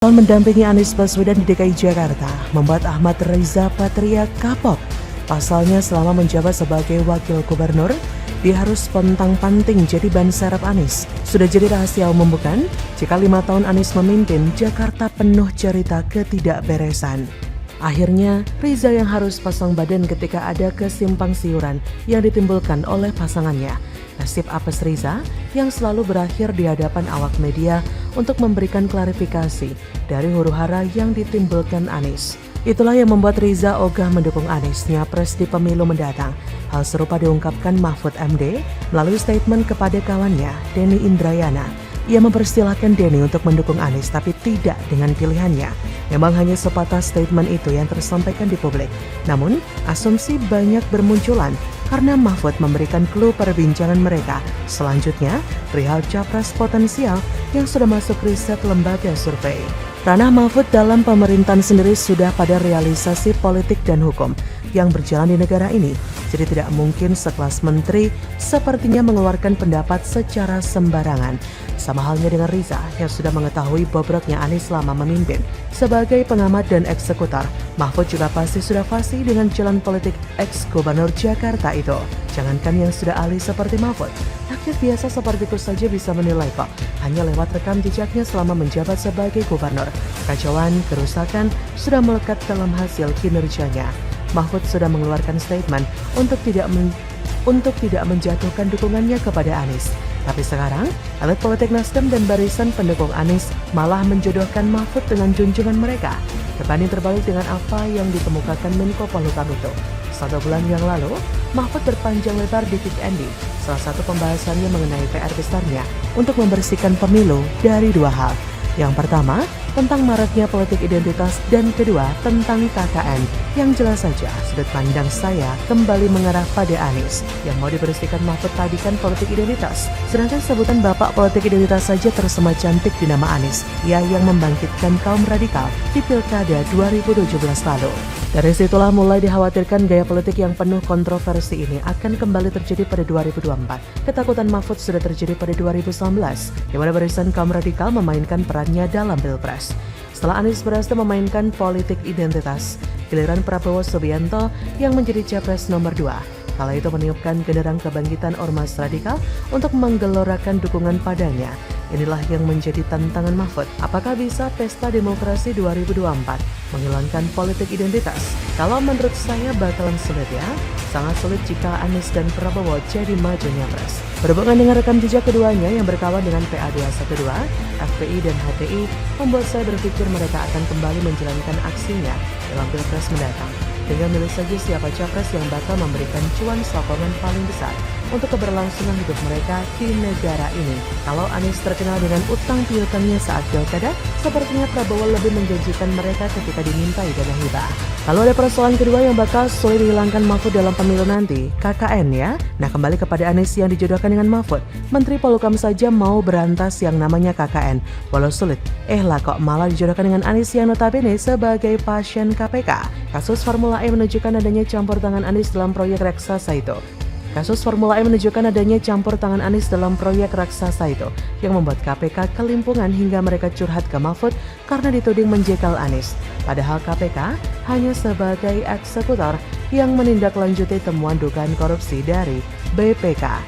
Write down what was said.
Mendampingi Anies Baswedan di DKI Jakarta membuat Ahmad Riza Patria kapok. Pasalnya selama menjabat sebagai wakil gubernur, dia harus pontang-panting jadi ban serep Anies. Sudah jadi rahasia umum bukan? Jika 5 tahun Anies memimpin, Jakarta penuh cerita ketidakberesan. Akhirnya, Riza yang harus pasang badan ketika ada kesimpang siuran yang ditimbulkan oleh pasangannya. Nasib apes Riza yang selalu berakhir di hadapan awak media untuk memberikan klarifikasi dari huru-hara yang ditimbulkan Anies. Itulah yang membuat Riza ogah mendukung Anies nyapres di pemilu mendatang. Hal serupa diungkapkan Mahfud MD melalui statement kepada kawannya, Denny Indrayana. Ia mempersilahkan Denny untuk mendukung Anies tapi tidak dengan pilihannya. Memang hanya sepatah statement itu yang tersampaikan di publik. Namun, asumsi banyak bermunculan karena Mahfud memberikan clue perbincangan mereka. Selanjutnya, perihal capres potensial yang sudah masuk riset lembaga survei. Ranah Mahfud dalam pemerintahan sendiri sudah pada realisasi politik dan hukum yang berjalan di negara ini. Jadi tidak mungkin sekelas menteri sepertinya mengeluarkan pendapat secara sembarangan. Sama halnya dengan Riza yang sudah mengetahui bobroknya Anies selama memimpin. Sebagai pengamat dan eksekutor, Mahfud juga pasti sudah fasih dengan jalan politik ex-gubernur Jakarta itu. Jangankan yang sudah ahli seperti Mahfud, rakyat biasa sepertiku saja bisa menilai kok. Hanya lewat rekam jejaknya selama menjabat sebagai gubernur. Kekacauan, kerusakan sudah melekat dalam hasil kinerjanya. Mahfud sudah mengeluarkan statement untuk tidak menjatuhkan dukungannya kepada Anies. Tapi sekarang, elit politik Nasdem dan barisan pendukung Anies malah menjodohkan Mahfud dengan junjungan mereka. Berbanding terbalik dengan apa yang dikemukakan Menko Polhukam itu. 1 bulan yang lalu, Mahfud berpanjang lebar di Kick Andy. Salah satu pembahasannya mengenai PR besarnya untuk membersihkan pemilu dari 2 hal. Yang pertama, tentang maraknya politik identitas dan kedua, tentang KKN. Yang jelas saja, sudut pandang saya kembali mengarah pada Anies. Yang mau dibersihkan Mahfud tadi kan politik identitas. Sedangkan sebutan bapak politik identitas saja tersema cantik di nama Anies. Ia yang membangkitkan kaum radikal di Pilkada 2017 lalu. Dari situlah mulai dikhawatirkan gaya politik yang penuh kontroversi ini akan kembali terjadi pada 2024. Ketakutan Mahfud sudah terjadi pada 2019, di mana barisan kaum radikal memainkan perannya dalam Pilpres. Setelah Anies berhasil memainkan politik identitas, giliran Prabowo Subianto yang menjadi capres nomor 2. Kala itu meniupkan genderang kebangkitan ormas radikal untuk menggelorakan dukungan padanya. Inilah yang menjadi tantangan Mahfud. Apakah bisa pesta demokrasi 2024 menghilangkan politik identitas? Kalau menurut saya bakalan sulit ya. Sangat sulit jika Anies dan Prabowo jadi maju nyapres. Berhubungan dengan rekam jejak keduanya yang berkawan dengan PA212, FPI dan HTI, membuat saya berpikir mereka akan kembali menjalankan aksinya dalam Pilpres mendatang. Tinggal milih saja siapa capres yang bakal memberikan cuan sokongan paling besar untuk keberlangsungan hidup mereka di negara ini. Kalau Anies terkenal dengan utang piutangnya saat pilkada, sepertinya Prabowo lebih menjanjikan mereka ketika dimintai dana hibah. Lalu ada persoalan kedua yang bakal sulit dihilangkan Mahfud dalam pemilu nanti, KKN ya. Nah, kembali kepada Anies yang dijodohkan dengan Mahfud. Menteri Polhukam saja mau berantas yang namanya KKN, walau sulit. Lah kok malah dijodohkan dengan Anies yang notabene sebagai pasien KPK. Kasus Formula E menunjukkan adanya campur tangan Anies dalam proyek raksasa itu. Kasus Formula E menunjukkan adanya campur tangan Anies dalam proyek raksasa itu yang membuat KPK kelimpungan hingga mereka curhat ke Mahfud karena dituding menjegal Anies. Padahal KPK hanya sebagai eksekutor yang menindaklanjuti temuan dugaan korupsi dari BPK.